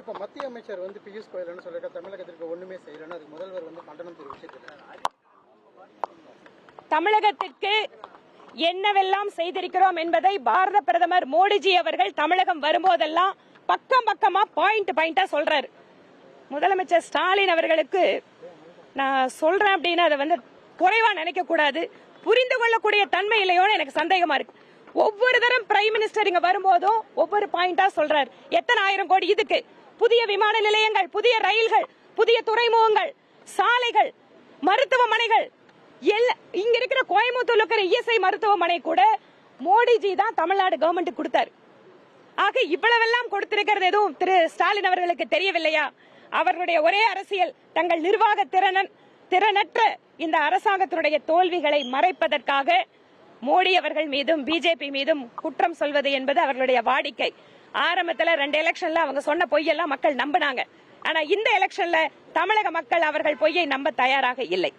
இப்ப மத்திய அமைச்சர் பியூஷ் கோயல் சொல்லிருக்க தமிழகத்திற்கு ஒண்ணுமே செய்யலன்னு அதுக்கு முதல்வர் கண்டனம் தெரிவிச்சிருக்காரு. தமிழகத்திற்கு என்னவெல்லாம் செய்திருக்கிறோம் என்பதை பாரத பிரதமர் மோடிஜி அவர்கள் தமிழகம் வரும்போதெல்லாம் பக்கமா பாயிண்டா சொல்றாரு. முதலமைச்சர் ஸ்டாலின் அவர்களுக்கு நான் சொல்றேன் அப்படின்னு அதை குறைவா நினைக்க கூடாது, புரிந்து கொள்ளக்கூடிய தன்மை இல்லையோன்னு எனக்கு சந்தேகமா இருக்கு. ஒவ்வொரு தரம் பிரைம் மினிஸ்டர் இங்க வரும்போதும் ஒவ்வொரு பாயிண்டா சொல்றாரு. எத்தனை ஆயிரம் கோடி இதுக்கு, புதிய விமான நிலையங்கள், புதிய ரயில்கள், புதிய துறைமுகங்கள், சாலைகள், மருத்துவமனைகள், இங்க இருக்கிற கோயம்புத்தூர்ல இருக்கிற இஎஸ்ஐ மருத்துவமனை கூட மோடிஜி தான் தமிழ்நாடு கவர்மெண்ட் கொடுத்தாரு. ஆக இவ்வளவெல்லாம் கொடுத்திருக்கிறது எதுவும் திரு ஸ்டாலின் அவர்களுக்கு தெரியவில்லையா? அவர்களுடைய ஒரே அரசியல் தங்கள் நிர்வாக திறனற்ற இந்த அரசாங்கத்தினுடைய தோல்விகளை மறைப்பதற்காக மோடி அவர்கள் மீதும் பிஜேபி மீதும் குற்றம் சொல்வது என்பது அவர்களுடைய வாடிக்கை. ஆரம்பத்தில் 2 எலெக்ஷன்ல அவங்க சொன்ன பொய்யெல்லாம் மக்கள் நம்பினாங்க. ஆனா இந்த எலெக்ஷன்ல தமிழக மக்கள் அவர்கள் பொய்யை நம்ப தயாராக இல்லை.